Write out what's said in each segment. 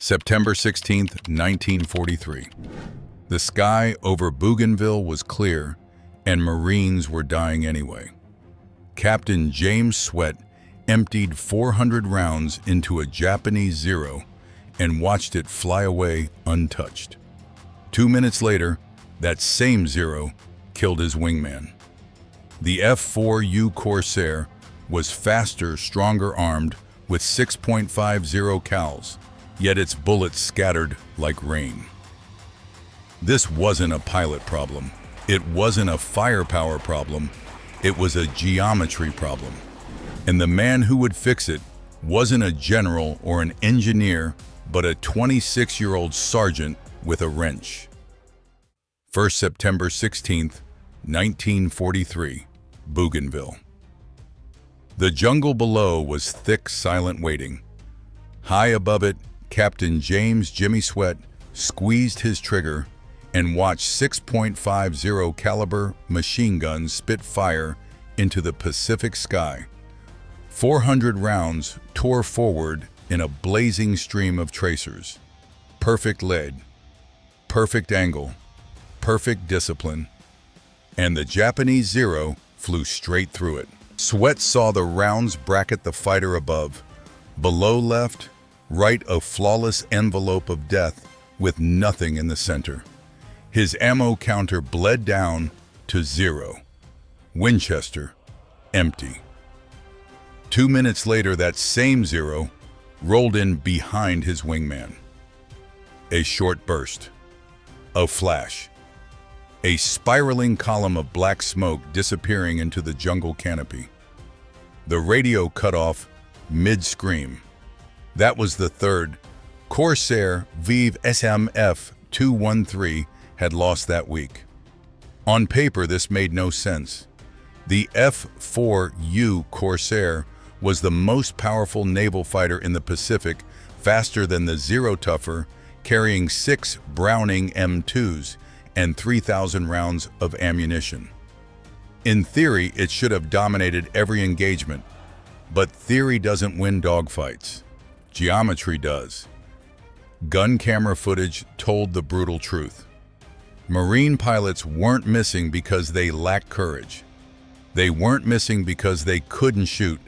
September 16, 1943. The sky over Bougainville was clear, and Marines were dying anyway. Captain James Sweat emptied 400 rounds into a Japanese Zero and watched it fly away untouched. 2 minutes later, that same Zero killed his wingman. The F4U Corsair was faster, stronger armed with 6.50 cals, yet its bullets scattered like rain. This wasn't a pilot problem. It wasn't a firepower problem. It was a geometry problem. And the man who would fix it wasn't a general or an engineer, but a 26-year-old sergeant with a wrench. First September 16th, 1943, Bougainville. The jungle below was thick, silent waiting. High above it, Captain James "Jimmy" Sweat squeezed his trigger and watched 6.50 caliber machine guns spit fire into the Pacific sky. 400 rounds tore forward in a blazing stream of tracers. Perfect lead, perfect angle, perfect discipline, and the Japanese Zero flew straight through it. Sweat saw the rounds bracket the fighter above. Below left, right, a flawless envelope of death with nothing in the center. His ammo counter bled down to 0. Winchester, empty. 2 minutes later, that same Zero rolled in behind his wingman. A short burst, a flash, a spiraling column of black smoke disappearing into the jungle canopy. The radio cut off mid-scream. That was the third. Corsair Vive SMF 213 had lost that week. On paper, this made no sense. The F4U Corsair was the most powerful naval fighter in the Pacific, faster than the Zero Tougher, carrying 6 Browning M2s and 3,000 rounds of ammunition. In theory, it should have dominated every engagement, but theory doesn't win dogfights. Geometry does. Gun camera footage told the brutal truth. Marine pilots weren't missing because they lacked courage. They weren't missing because they couldn't shoot.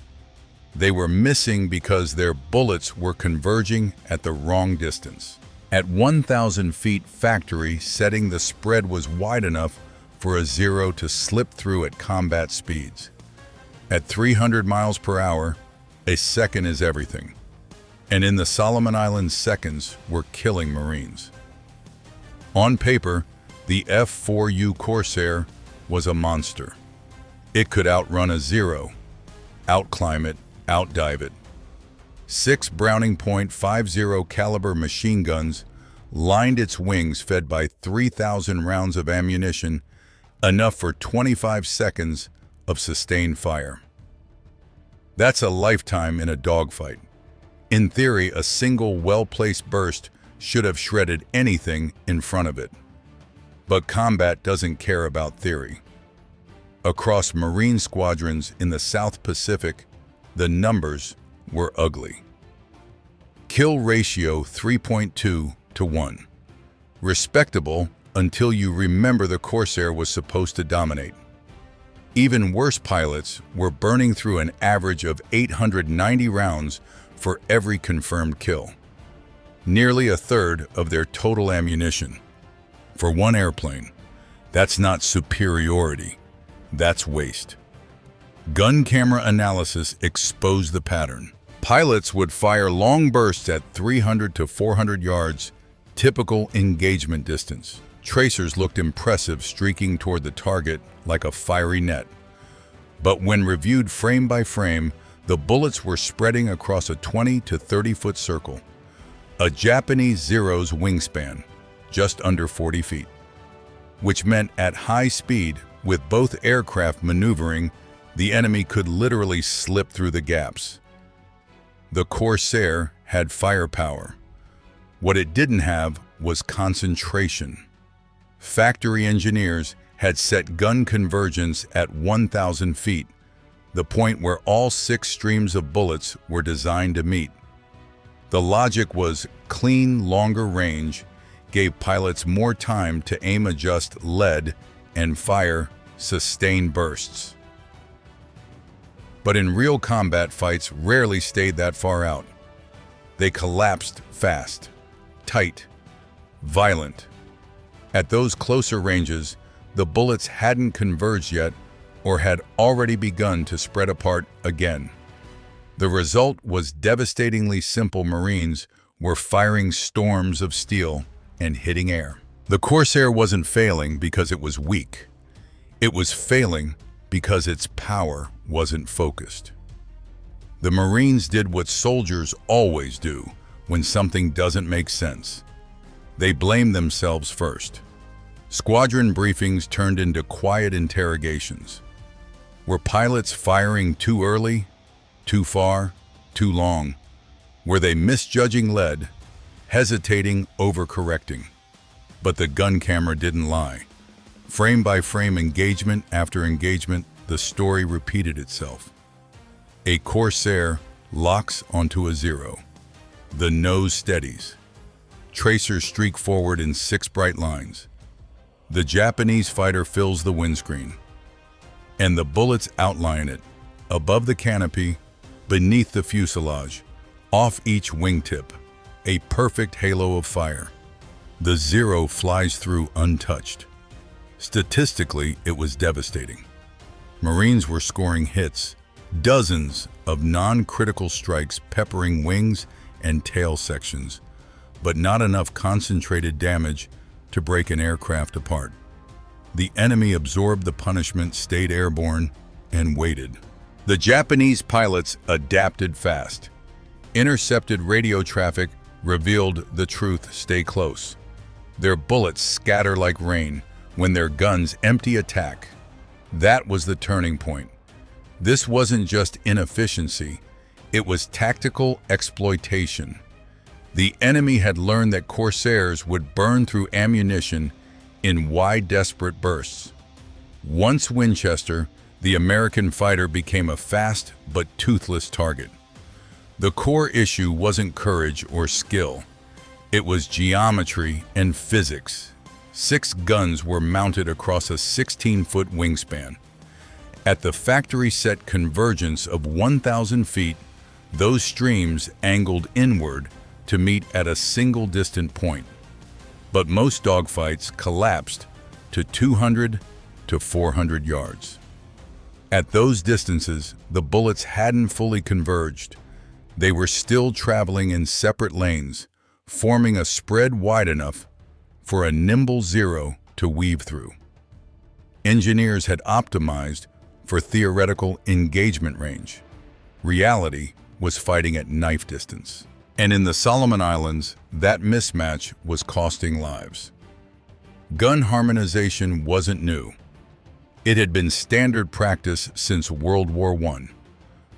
They were missing because their bullets were converging at the wrong distance. At 1,000 feet factory setting, the spread was wide enough for a Zero to slip through at combat speeds. At 300 miles per hour, a second is everything. And in the Solomon Islands, seconds were killing Marines. On paper, the F4U Corsair was a monster. It could outrun a Zero, outclimb it, outdive it. 6 Browning .50 caliber machine guns lined its wings, fed by 3,000 rounds of ammunition, enough for 25 seconds of sustained fire. That's a lifetime in a dogfight. In theory, a single well-placed burst should have shredded anything in front of it. But combat doesn't care about theory. Across Marine squadrons in the South Pacific, the numbers were ugly. Kill ratio 3.2 to 1. Respectable until you remember the Corsair was supposed to dominate. Even worse pilots were burning through an average of 890 rounds for every confirmed kill. Nearly a third of their total ammunition. For one airplane, that's not superiority, that's waste. Gun camera analysis exposed the pattern. Pilots would fire long bursts at 300 to 400 yards, typical engagement distance. Tracers looked impressive, streaking toward the target like a fiery net. But when reviewed frame by frame, the bullets were spreading across a 20 to 30-foot circle. A Japanese Zero's wingspan, just under 40 feet. Which meant at high speed, with both aircraft maneuvering, the enemy could literally slip through the gaps. The Corsair had firepower. What it didn't have was concentration. Factory engineers had set gun convergence at 1,000 feet, the point where all 6 streams of bullets were designed to meet. The logic was clean, longer range gave pilots more time to aim, adjust lead, and fire sustained bursts. But in real combat, fights rarely stayed that far out. They collapsed fast, tight, violent. At those closer ranges, the bullets hadn't converged yet or had already begun to spread apart again. The result was devastatingly simple. Marines were firing storms of steel and hitting air. The Corsair wasn't failing because it was weak. It was failing because its power wasn't focused. The Marines did what soldiers always do when something doesn't make sense. They blamed themselves first. Squadron briefings turned into quiet interrogations. Were pilots firing too early, too far, too long? Were they misjudging lead, hesitating, overcorrecting? But the gun camera didn't lie. Frame by frame, engagement after engagement, the story repeated itself. A Corsair locks onto a zero. The nose steadies. Tracers streak forward in 6 bright lines. The Japanese fighter fills the windscreen. And the bullets outline it, above the canopy, beneath the fuselage, off each wingtip, a perfect halo of fire. The zero flies through untouched. Statistically, it was devastating. Marines were scoring hits, dozens of non-critical strikes peppering wings and tail sections, but not enough concentrated damage to break an aircraft apart. The enemy absorbed the punishment, stayed airborne, and waited. The Japanese pilots adapted fast. Intercepted radio traffic revealed the truth: stay close. Their bullets scatter like rain when their guns empty attack. That was the turning point. This wasn't just inefficiency, it was tactical exploitation. The enemy had learned that Corsairs would burn through ammunition in wide, desperate bursts. Once Winchester, the American fighter became a fast but toothless target. The core issue wasn't courage or skill. It was geometry and physics. 6 guns were mounted across a 16-foot wingspan. At the factory-set convergence of 1,000 feet, those streams angled inward to meet at a single distant point. But most dogfights collapsed to 200 to 400 yards. At those distances, the bullets hadn't fully converged. They were still traveling in separate lanes, forming a spread wide enough for a nimble zero to weave through. Engineers had optimized for theoretical engagement range. Reality was fighting at knife distance. And in the Solomon Islands, that mismatch was costing lives. Gun harmonization wasn't new. It had been standard practice since World War I.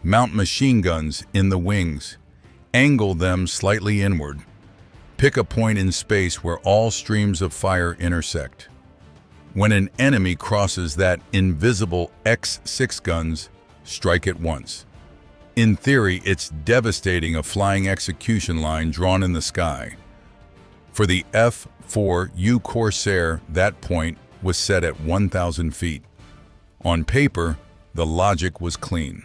Mount machine guns in the wings, angle them slightly inward, pick a point in space where all streams of fire intersect. When an enemy crosses that invisible X6 guns, strike it once. In theory, it's devastating, a flying execution line drawn in the sky. For the F4U Corsair, that point was set at 1,000 feet. On paper, the logic was clean.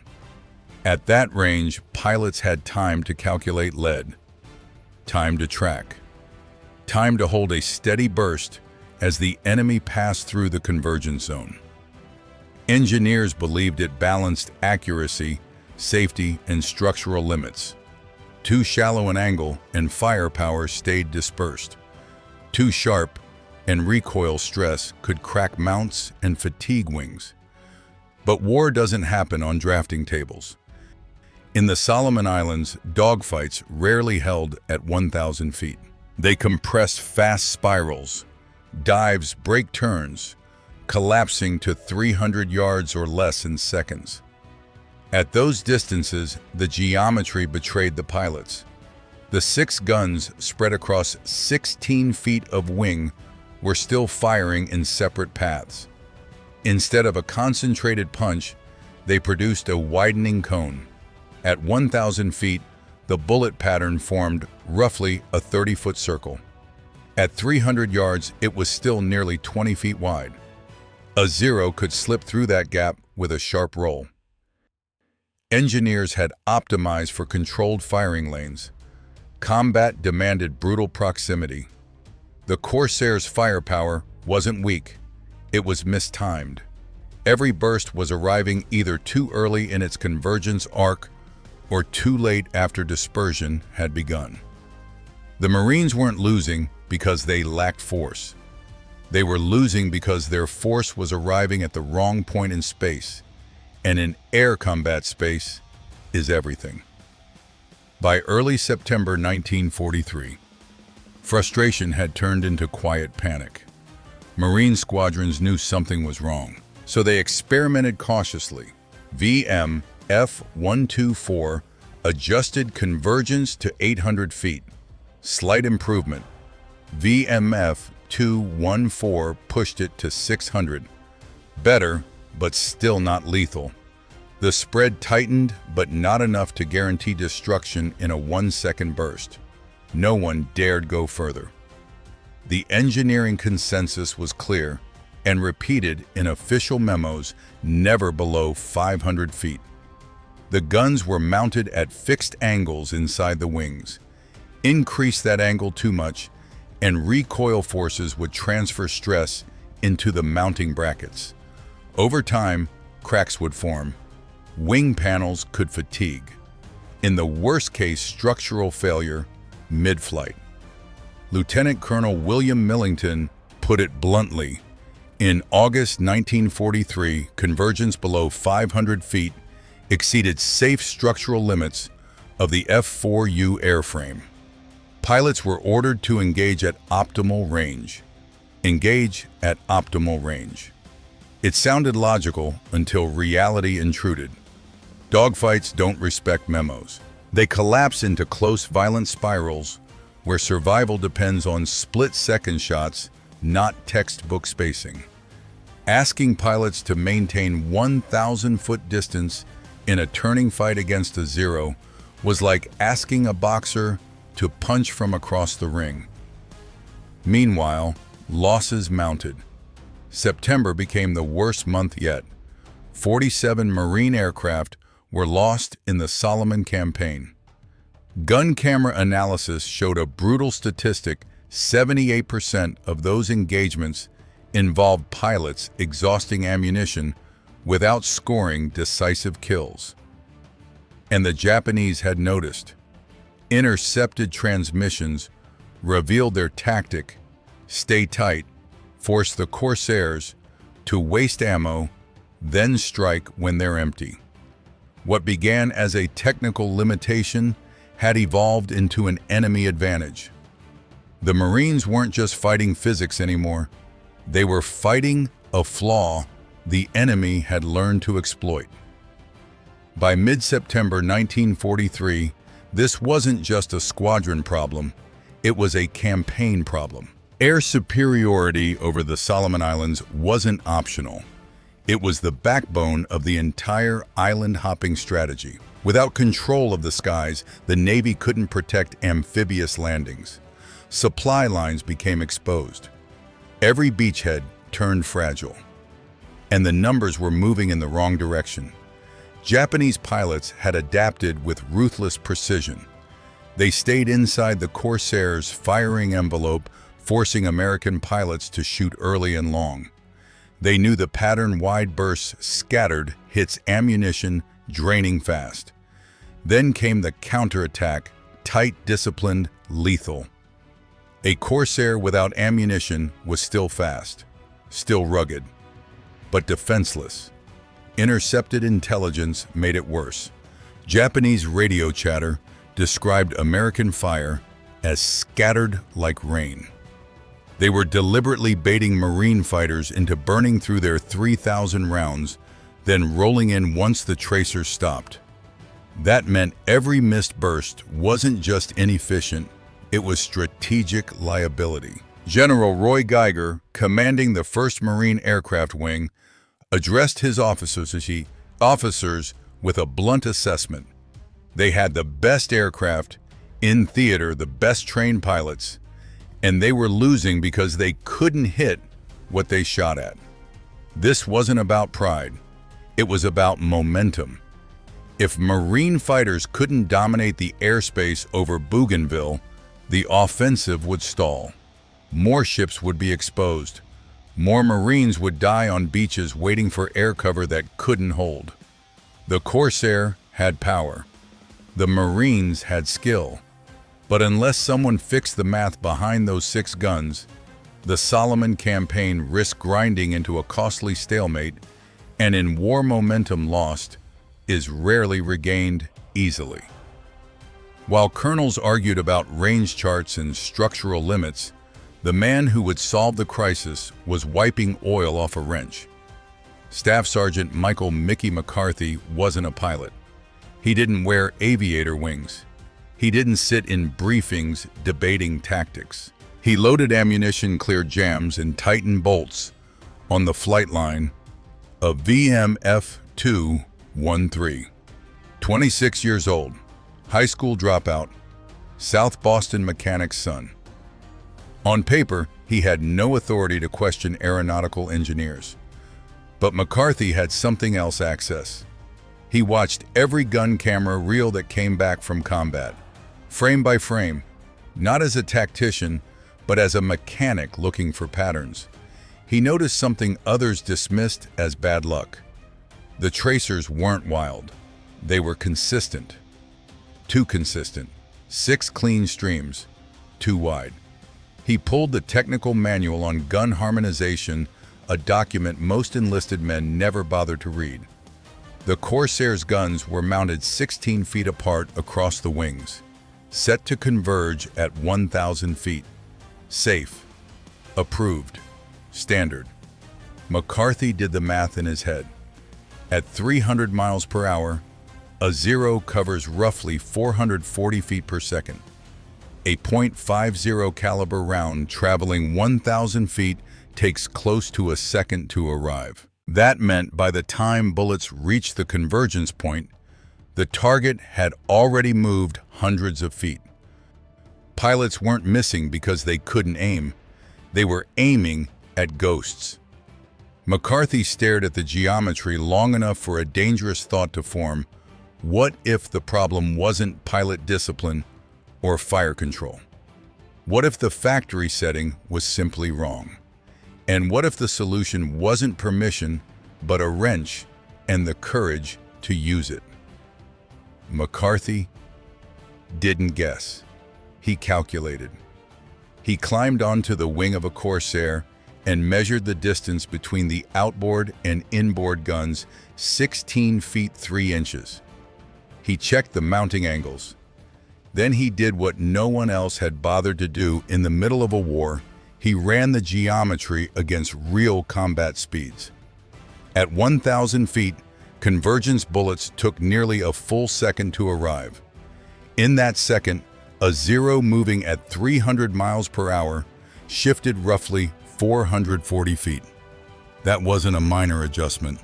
At that range, pilots had time to calculate lead, time to track, time to hold a steady burst as the enemy passed through the convergence zone. Engineers believed it balanced accuracy, safety, and structural limits. Too shallow an angle and firepower stayed dispersed. Too sharp and recoil stress could crack mounts and fatigue wings. But war doesn't happen on drafting tables. In the Solomon Islands, dogfights rarely held at 1,000 feet. They compressed fast spirals, dives, break turns, collapsing to 300 yards or less in seconds. At those distances, the geometry betrayed the pilots. The 6 guns spread across 16 feet of wing were still firing in separate paths. Instead of a concentrated punch, they produced a widening cone. At 1,000 feet, the bullet pattern formed roughly a 30-foot circle. At 300 yards, it was still nearly 20 feet wide. A Zero could slip through that gap with a sharp roll. Engineers had optimized for controlled firing lanes. Combat demanded brutal proximity. The Corsairs' firepower wasn't weak. It was mistimed. Every burst was arriving either too early in its convergence arc or too late after dispersion had begun. The Marines weren't losing because they lacked force. They were losing because their force was arriving at the wrong point in space, and in air combat, space is everything. By early September 1943, frustration had turned into quiet panic. Marine squadrons knew something was wrong, so they experimented cautiously. VM F124 adjusted convergence to 800 feet. Slight improvement. VMF 214 pushed it to 600. Better, but still not lethal. The spread tightened, but not enough to guarantee destruction in a 1-second burst. No one dared go further. The engineering consensus was clear and repeated in official memos: never below 500 feet. The guns were mounted at fixed angles inside the wings. Increase that angle too much, and recoil forces would transfer stress into the mounting brackets. Over time, cracks would form. Wing panels could fatigue. In the worst-case structural failure, mid-flight. Lieutenant Colonel William Millington put it bluntly: in August 1943, convergence below 500 feet exceeded safe structural limits of the F4U airframe. Pilots were ordered to engage at optimal range. Engage at optimal range. It sounded logical until reality intruded. Dogfights don't respect memos. They collapse into close, violent spirals where survival depends on split-second shots, not textbook spacing. Asking pilots to maintain 1,000-foot distance in a turning fight against a Zero was like asking a boxer to punch from across the ring. Meanwhile, losses mounted. September became the worst month yet. 47 Marine aircraft were lost in the Solomon campaign. Gun camera analysis showed a brutal statistic: 78% of those engagements involved pilots exhausting ammunition without scoring decisive kills. And the Japanese had noticed. Intercepted transmissions revealed their tactic: stay tight, force the Corsairs to waste ammo, then strike when they're empty. What began as a technical limitation had evolved into an enemy advantage. The Marines weren't just fighting physics anymore. They were fighting a flaw the enemy had learned to exploit. By mid-September 1943, this wasn't just a squadron problem, it was a campaign problem. Air superiority over the Solomon Islands wasn't optional. It was the backbone of the entire island-hopping strategy. Without control of the skies, the Navy couldn't protect amphibious landings. Supply lines became exposed. Every beachhead turned fragile. And the numbers were moving in the wrong direction. Japanese pilots had adapted with ruthless precision. They stayed inside the Corsairs' firing envelope, forcing American pilots to shoot early and long. They knew the pattern: wide bursts, scattered hits, ammunition draining fast. Then came the counterattack: tight, disciplined, lethal. A Corsair without ammunition was still fast, still rugged, but defenseless. Intercepted intelligence made it worse. Japanese radio chatter described American fire as scattered like rain. They were deliberately baiting Marine fighters into burning through their 3,000 rounds, then rolling in once the tracers stopped. That meant every missed burst wasn't just inefficient, it was strategic liability. General Roy Geiger, commanding the 1st Marine Aircraft Wing, addressed his officers with a blunt assessment: They had the best aircraft, in theater, the best trained pilots, and they were losing because they couldn't hit what they shot at. This wasn't about pride. It was about momentum. If Marine fighters couldn't dominate the airspace over Bougainville, the offensive would stall. More ships would be exposed. More Marines would die on beaches waiting for air cover that couldn't hold. The Corsair had power. The Marines had skill. But unless someone fixed the math behind those 6 guns, the Solomon campaign risked grinding into a costly stalemate, and in war, momentum lost is rarely regained easily. While colonels argued about range charts and structural limits, the man who would solve the crisis was wiping oil off a wrench. Staff Sergeant Michael "Mickey" McCarthy wasn't a pilot. He didn't wear aviator wings. He didn't sit in briefings debating tactics. He loaded ammunition, cleared jams, and tightened bolts on the flight line of VM F4U. 26 years old, high school dropout, South Boston mechanic's son. On paper, he had no authority to question aeronautical engineers. But McCarthy had something else access. He watched every gun camera reel that came back from combat, frame by frame, not as a tactician, but as a mechanic looking for patterns. He noticed something others dismissed as bad luck. The tracers weren't wild. They were consistent. Too consistent. 6 clean streams, too wide. He pulled the technical manual on gun harmonization, a document most enlisted men never bothered to read. The Corsairs' guns were mounted 16 feet apart across the wings, set to converge at 1,000 feet. Safe. Approved. Standard. McCarthy did the math in his head. At 300 miles per hour, a 0 covers roughly 440 feet per second. A .50 caliber round traveling 1,000 feet takes close to a second to arrive. That meant by the time bullets reached the convergence point, the target had already moved hundreds of feet. Pilots weren't missing because they couldn't aim. They were aiming at ghosts. McCarthy stared at the geometry long enough for a dangerous thought to form. What if the problem wasn't pilot discipline or fire control? What if the factory setting was simply wrong? And what if the solution wasn't permission, but a wrench and the courage to use it? McCarthy didn't guess. He calculated. He climbed onto the wing of a Corsair and measured the distance between the outboard and inboard guns, 16 feet 3 inches. He checked the mounting angles. Then he did what no one else had bothered to do in the middle of a war. He ran the geometry against real combat speeds. At 1,000 feet, convergence bullets took nearly a full second to arrive. In that second, a 0 moving at 300 miles per hour shifted roughly 440 feet. That wasn't a minor adjustment.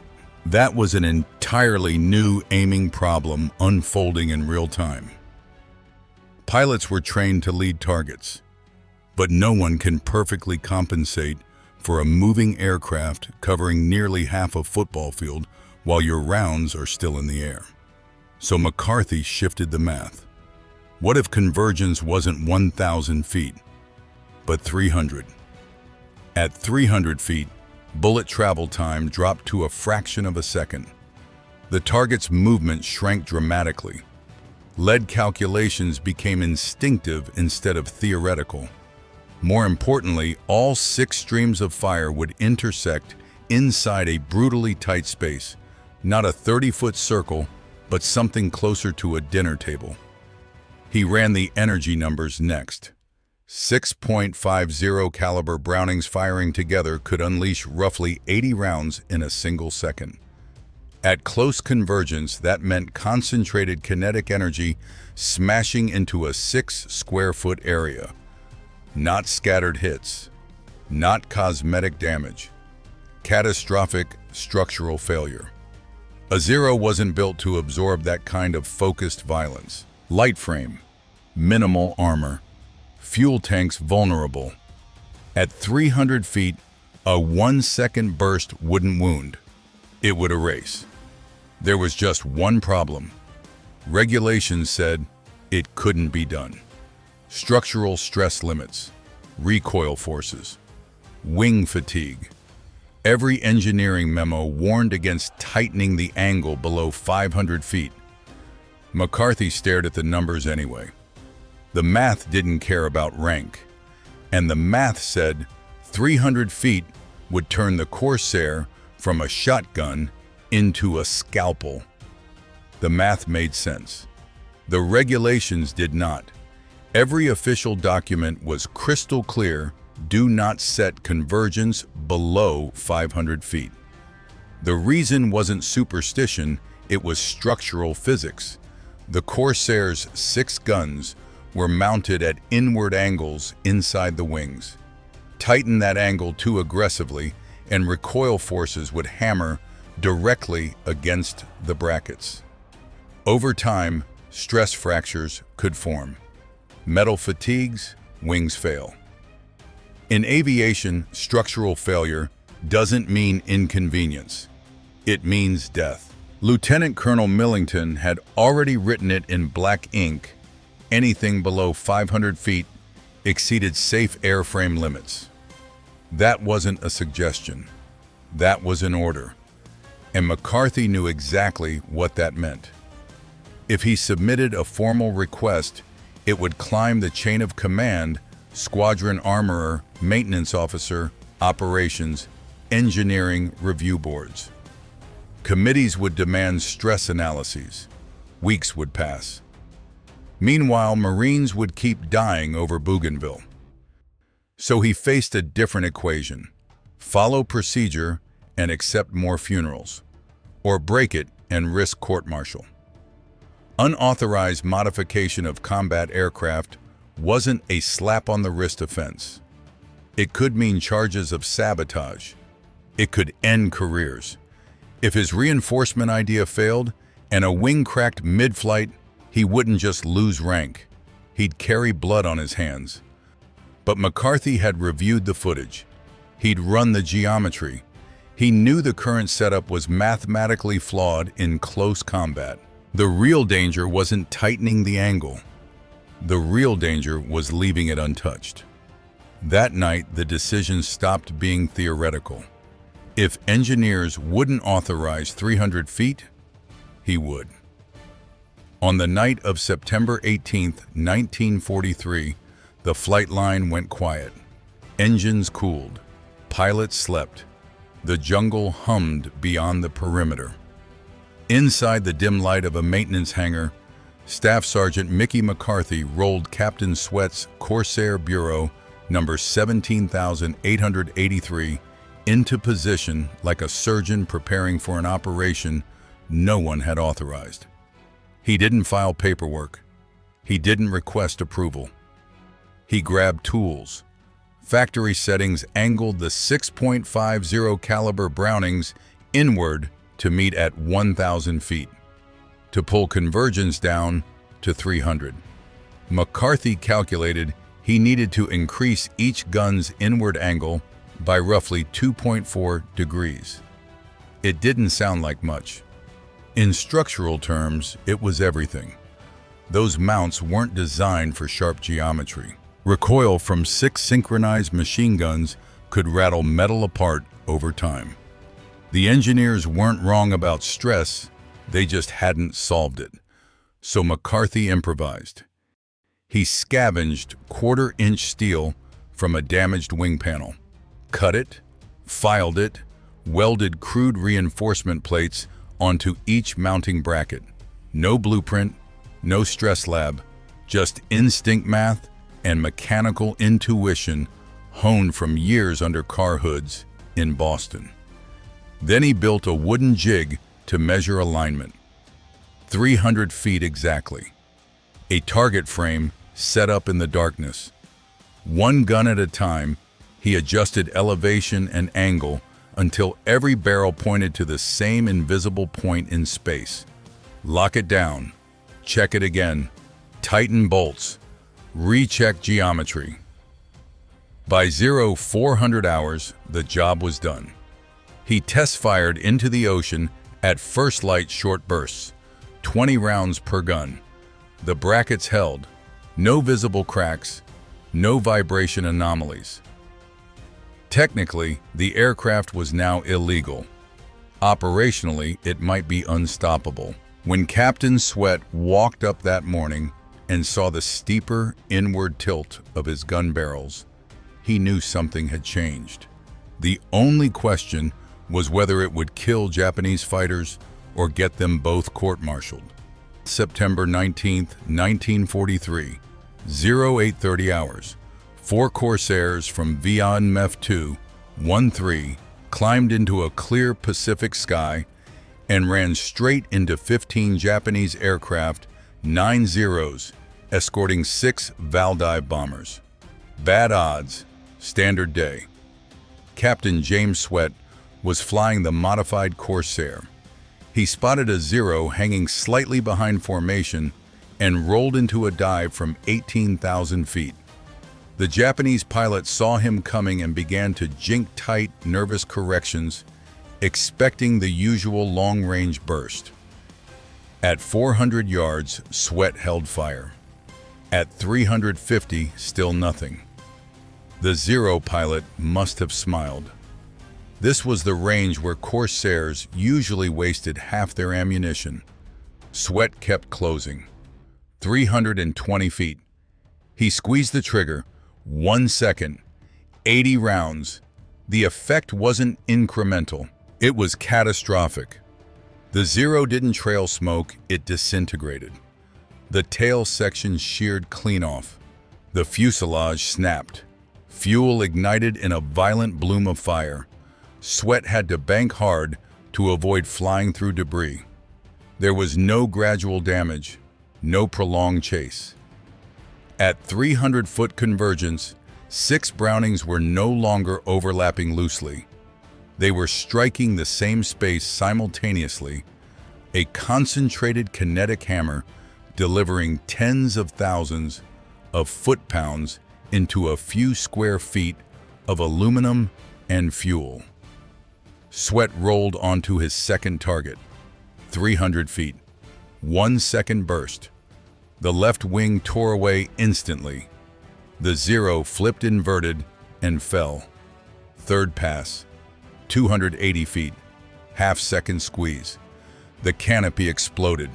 That was an entirely new aiming problem unfolding in real time. Pilots were trained to lead targets, but no one can perfectly compensate for a moving aircraft covering nearly half a football field while your rounds are still in the air. So McCarthy shifted the math. What if convergence wasn't 1,000 feet, but 300? At 300 feet, bullet travel time dropped to a fraction of a second. The target's movement shrank dramatically. Lead calculations became instinctive instead of theoretical. More importantly, all 6 streams of fire would intersect inside a brutally tight space, not a 30-foot circle, but something closer to a dinner table. He ran the energy numbers next. 6.50 caliber Brownings firing together could unleash roughly 80 rounds in a single second. At close convergence, that meant concentrated kinetic energy smashing into a 6 square foot area. Not scattered hits, not cosmetic damage, catastrophic structural failure. A Zero wasn't built to absorb that kind of focused violence. Light frame, minimal armor, fuel tanks vulnerable. At 300 feet, a 1-second burst wouldn't wound. It would erase. There was just one problem. Regulations said it couldn't be done. Structural stress limits, recoil forces, wing fatigue. Every engineering memo warned against tightening the angle below 500 feet. McCarthy stared at the numbers anyway. The math didn't care about rank, and the math said 300 feet would turn the Corsair from a shotgun into a scalpel. The math made sense. The regulations did not. Every official document was crystal clear: do not set convergence below 500 feet. The reason wasn't superstition, it was structural physics. The Corsair's 6 guns were mounted at inward angles inside the wings. Tighten that angle too aggressively, and recoil forces would hammer directly against the brackets. Over time, stress fractures could form. Metal fatigues, wings fail. In aviation, structural failure doesn't mean inconvenience. It means death. Lieutenant Colonel Millington had already written it in black ink. Anything below 500 feet exceeded safe airframe limits. That wasn't a suggestion. That was an order. And McCarthy knew exactly what that meant. If he submitted a formal request, it would climb the chain of command: squadron armorer, maintenance officer, operations, engineering review boards. Committees would demand stress analyses. Weeks would pass. Meanwhile, Marines would keep dying over Bougainville. So he faced a different equation: follow procedure and accept more funerals, or break it and risk court-martial. Unauthorized modification of combat aircraft wasn't a slap-on-the-wrist offense. It could mean charges of sabotage. It could end careers. If his reinforcement idea failed and a wing cracked mid-flight, he wouldn't just lose rank. He'd carry blood on his hands. But McCarthy had reviewed the footage. He'd run the geometry. He knew the current setup was mathematically flawed in close combat. The real danger wasn't tightening the angle. The real danger was leaving it untouched. That night, the decision stopped being theoretical. If engineers wouldn't authorize 300 feet, he would. On the night of September 18, 1943, the flight line went quiet. Engines cooled. Pilots slept. The jungle hummed beyond the perimeter. Inside the dim light of a maintenance hangar, Staff Sergeant Mickey McCarthy rolled Captain Sweat's Corsair Bureau number 17,883 into position like a surgeon preparing for an operation no one had authorized. He didn't file paperwork. He didn't request approval. He grabbed tools. Factory settings angled the 6.50 caliber Brownings inward to meet at 1,000 feet, to pull convergence down to 300. McCarthy calculated he needed to increase each gun's inward angle by roughly 2.4 degrees. It didn't sound like much. In structural terms, it was everything. Those mounts weren't designed for sharp geometry. Recoil from 6 synchronized machine guns could rattle metal apart over time. The engineers weren't wrong about stress, they just hadn't solved it. So McCarthy improvised. He scavenged quarter-inch steel from a damaged wing panel, cut it, filed it, welded crude reinforcement plates onto each mounting bracket. No blueprint, no stress lab, just instinct math and mechanical intuition honed from years under car hoods in Boston. Then he built a wooden jig to measure alignment. 300 feet exactly. A target frame set up in the darkness. One gun at a time, he adjusted elevation and angle until every barrel pointed to the same invisible point in space. Lock it down. Check it again. Tighten bolts. Recheck geometry. By 0400 hours, the job was done. He test-fired into the ocean at first light short bursts, 20 rounds per gun. The brackets held. No visible cracks, no vibration anomalies. Technically, the aircraft was now illegal. Operationally, it might be unstoppable. When Captain Sweat walked up that morning and saw the steeper inward tilt of his gun barrels, he knew something had changed. The only question was whether it would kill Japanese fighters or get them both court-martialed. September 19, 1943, 0830 hours. 4 Corsairs from VN-MEF 2-13 climbed into a clear Pacific sky and ran straight into 15 Japanese aircraft, 9 Zeros, escorting 6 Valdive bombers. Bad odds, standard day. Captain James Sweat was flying the modified Corsair. He spotted a Zero hanging slightly behind formation and rolled into a dive from 18,000 feet. The Japanese pilot saw him coming and began to jink tight, nervous corrections, expecting the usual long-range burst. At 400 yards, Sweat held fire. At 350, still nothing. The Zero pilot must have smiled. This was the range where Corsairs usually wasted half their ammunition. Sweat kept closing. 320 feet. He squeezed the trigger. 1 second. 80 rounds. The effect wasn't incremental. It was catastrophic. The Zero didn't trail smoke, it disintegrated. The tail section sheared clean off. The fuselage snapped. Fuel ignited in a violent bloom of fire. Sweat had to bank hard to avoid flying through debris. There was no gradual damage, no prolonged chase. At 300-foot convergence, 6 Brownings were no longer overlapping loosely. They were striking the same space simultaneously, a concentrated kinetic hammer delivering tens of thousands of foot-pounds into a few square feet of aluminum and fuel. Sweat rolled onto his second target, 300 feet. 1 second burst. The left wing tore away instantly. The Zero flipped inverted and fell. Third pass, 280 feet, half-second squeeze. The canopy exploded.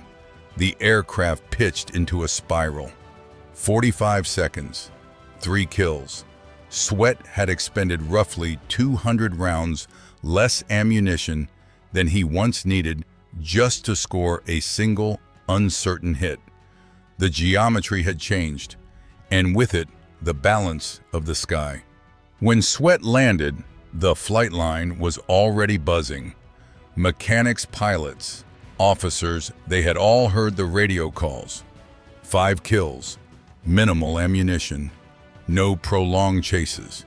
The aircraft pitched into a spiral. 45 seconds, 3 kills. Sweat had expended roughly 200 rounds less ammunition than he once needed just to score a single uncertain hit. The geometry had changed, and with it, the balance of the sky. When Sweat landed, the flight line was already buzzing. Mechanics, pilots, officers, they had all heard the radio calls. 5 kills, minimal ammunition, no prolonged chases.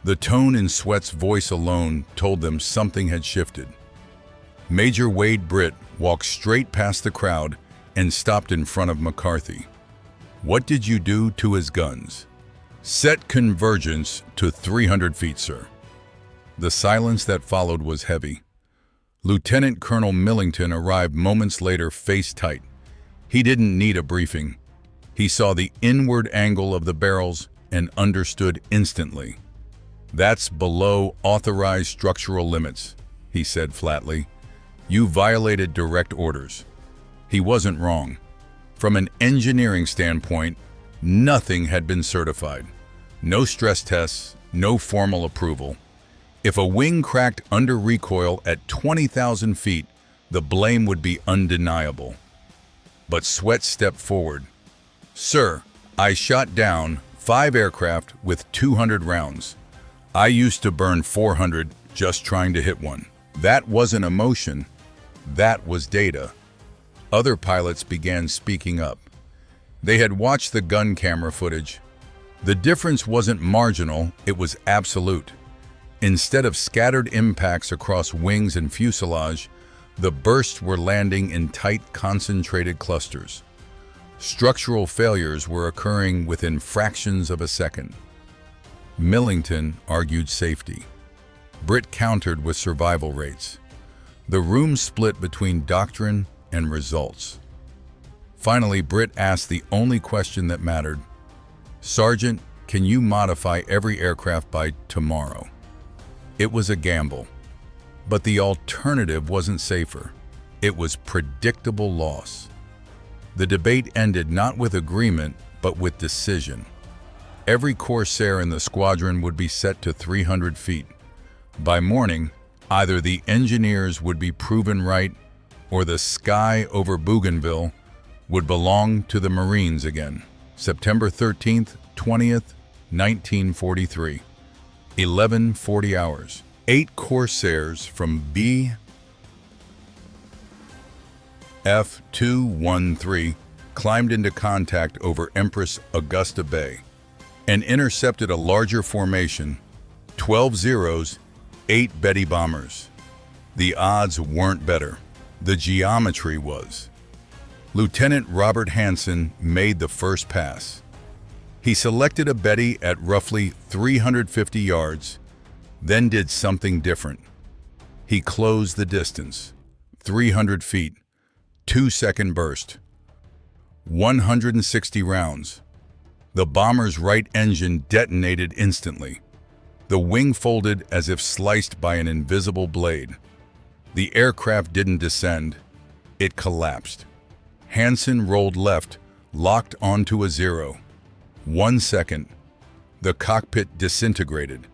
The tone in Sweat's voice alone told them something had shifted. Major Wade Britt walked straight past the crowd and stopped in front of McCarthy. "What did you do to his guns?" "Set convergence to 300 feet, sir." The silence that followed was heavy. Lieutenant Colonel Millington arrived moments later, face tight. He didn't need a briefing. He saw the inward angle of the barrels and understood instantly. "That's below authorized structural limits," he said flatly. "You violated direct orders." He wasn't wrong. From an engineering standpoint, nothing had been certified. No stress tests, no formal approval. If a wing cracked under recoil at 20,000 feet, the blame would be undeniable. But Sweat stepped forward. "Sir, I shot down 5 aircraft with 200 rounds. I used to burn 400 just trying to hit one." That wasn't emotion. That was data. Other pilots began speaking up. They had watched the gun camera footage. The difference wasn't marginal, it was absolute. Instead of scattered impacts across wings and fuselage, the bursts were landing in tight, concentrated clusters. Structural failures were occurring within fractions of a second. Millington argued safety. Britt countered with survival rates. The room split between doctrine and results. Finally, Britt asked the only question that mattered. "Sergeant, can you modify every aircraft by tomorrow?" It was a gamble. But the alternative wasn't safer. It was predictable loss. The debate ended not with agreement, but with decision. Every Corsair in the squadron would be set to 300 feet. By morning, either the engineers would be proven right, or the sky over Bougainville would belong to the Marines again. September 13th, 20th, 1943. 11:40 hours. 8 Corsairs from F4U climbed into contact over Empress Augusta Bay and intercepted a larger formation, 12 Zeros, 8 Betty bombers. The odds weren't better. The geometry was. Lieutenant Robert Hansen made the first pass. He selected a Betty at roughly 350 yards, then did something different. He closed the distance, 300 feet, 2-second burst, 160 rounds. The bomber's right engine detonated instantly. The wing folded as if sliced by an invisible blade. The aircraft didn't descend, it collapsed. Hansen rolled left, locked onto a Zero. 1 second, the cockpit disintegrated.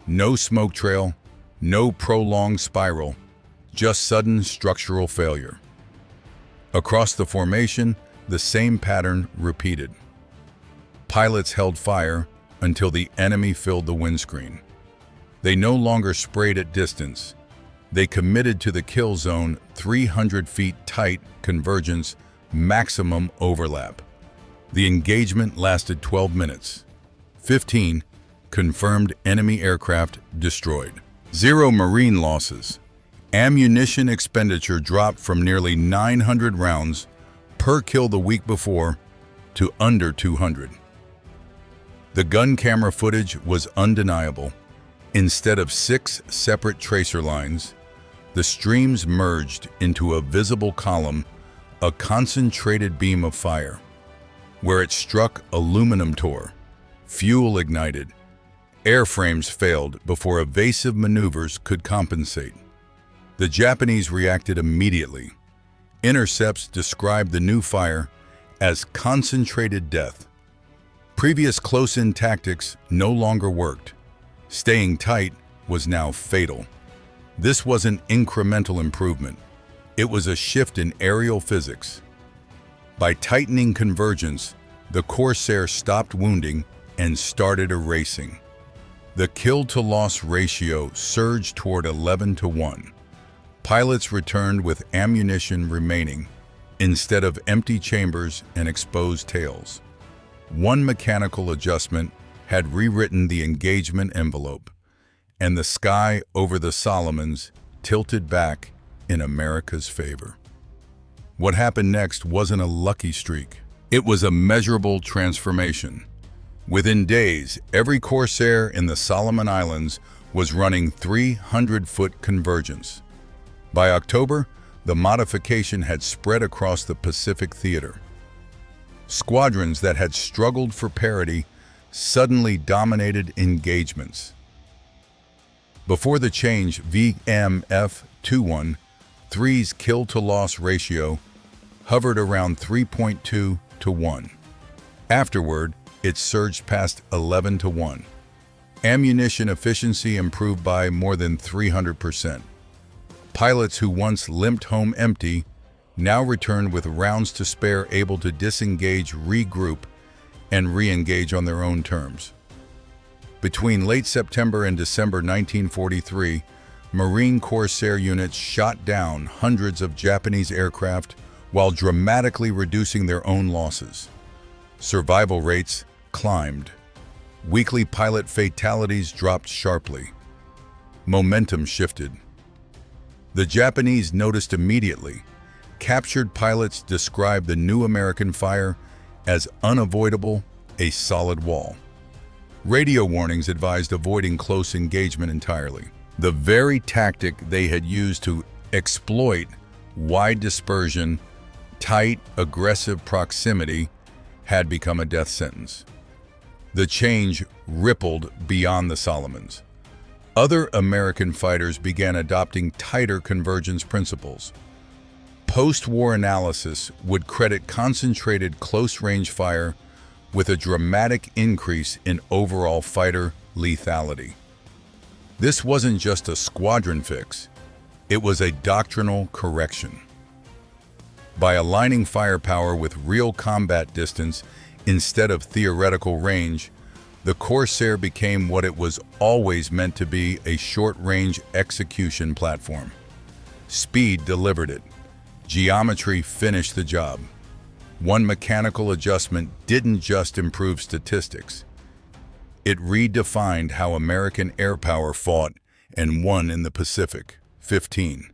No smoke trail, no prolonged spiral, just sudden structural failure. Across the formation, the same pattern repeated. Pilots held fire until the enemy filled the windscreen. They no longer sprayed at distance. They committed to the kill zone, 300 feet tight convergence, maximum overlap. The engagement lasted 12 minutes. 15 confirmed enemy aircraft destroyed. 0 Marine losses. Ammunition expenditure dropped from nearly 900 rounds per kill the week before to under 200. The gun camera footage was undeniable. Instead of 6 separate tracer lines, the streams merged into a visible column, a concentrated beam of fire. Where it struck, aluminum tore, fuel ignited, airframes failed before evasive maneuvers could compensate. The Japanese reacted immediately. Intercepts described the new fire as concentrated death. Previous close-in tactics no longer worked. Staying tight was now fatal. This wasn't incremental improvement. It was a shift in aerial physics. By tightening convergence, the Corsair stopped wounding and started erasing. The kill-to-loss ratio surged toward 11-1. Pilots returned with ammunition remaining, instead of empty chambers and exposed tails. One mechanical adjustment had rewritten the engagement envelope, and the sky over the Solomons tilted back in America's favor. What happened next wasn't a lucky streak. It was a measurable transformation. Within days, every Corsair in the Solomon Islands was running 300-foot convergence. By October, the modification had spread across the Pacific theater. Squadrons that had struggled for parity suddenly dominated engagements. Before the change, VMF-213's kill-to-loss ratio hovered around 3.2-1. Afterward, it surged past 11-1. Ammunition efficiency improved by more than 300%. Pilots who once limped home empty now returned with rounds to spare, able to disengage, regroup, and re-engage on their own terms. Between late September and December 1943, Marine Corsair units shot down hundreds of Japanese aircraft while dramatically reducing their own losses. Survival rates climbed. Weekly pilot fatalities dropped sharply. momentum shifted. The Japanese noticed immediately. Captured pilots described the new American fire as unavoidable, a solid wall. Radio warnings advised avoiding close engagement entirely. The very tactic they had used to exploit wide dispersion, tight, aggressive proximity had become a death sentence. The change rippled beyond the Solomons. Other American fighters began adopting tighter convergence principles. Post-war analysis would credit concentrated close-range fire with a dramatic increase in overall fighter lethality. This wasn't just a squadron fix, it was a doctrinal correction. By aligning firepower with real combat distance instead of theoretical range, the Corsair became what it was always meant to be, a short-range execution platform. Speed delivered it. Geometry finished the job. One mechanical adjustment didn't just improve statistics. It redefined how American air power fought and won in the Pacific. 15.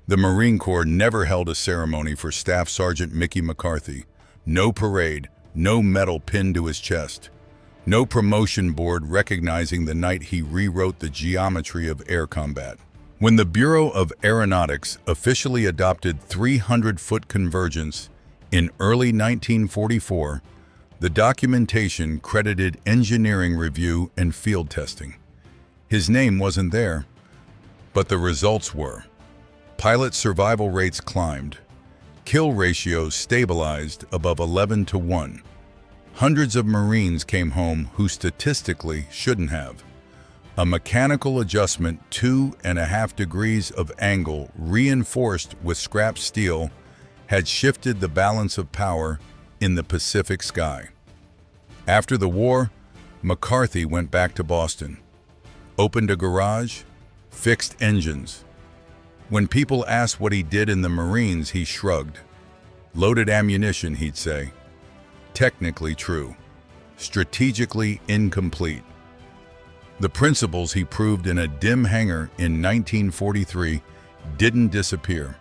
The Marine Corps never held a ceremony for Staff Sergeant Mickey McCarthy. No parade, no medal pinned to his chest. No promotion board recognizing the night he rewrote the geometry of air combat. When the Bureau of Aeronautics officially adopted 300-foot convergence in early 1944, the documentation credited engineering review and field testing. His name wasn't there, but the results were. Pilot survival rates climbed. Kill ratios stabilized above 11-to-1. Hundreds of Marines came home who statistically shouldn't have. A mechanical adjustment 2.5 degrees of angle reinforced with scrap steel had shifted the balance of power in the Pacific sky. After the war, McCarthy went back to Boston, opened a garage, fixed engines. When people asked what he did in the Marines, he shrugged. Loaded ammunition, he'd say. Technically true, strategically incomplete. The principles he proved in a dim hangar in 1943 didn't disappear.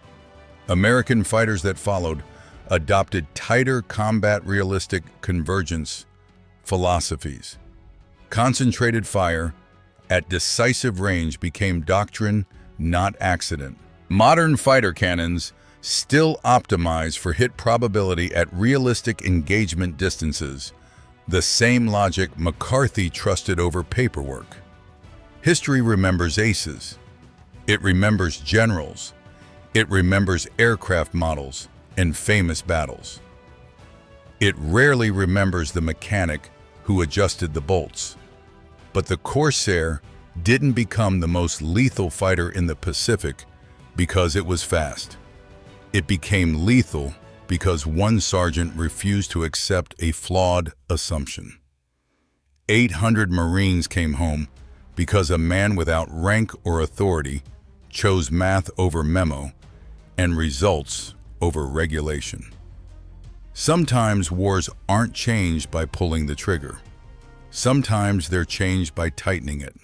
American fighters that followed adopted tighter combat realistic convergence philosophies. Concentrated fire at decisive range became doctrine, not accident. Modern fighter cannons still optimize for hit probability at realistic engagement distances, the same logic McCarthy trusted over paperwork. History remembers aces. It remembers generals. It remembers aircraft models and famous battles. It rarely remembers the mechanic who adjusted the bolts. But the Corsair didn't become the most lethal fighter in the Pacific because it was fast. It became lethal because one sergeant refused to accept a flawed assumption. 800 Marines came home because a man without rank or authority chose math over memo and results over regulation. Sometimes wars aren't changed by pulling the trigger. Sometimes they're changed by tightening it.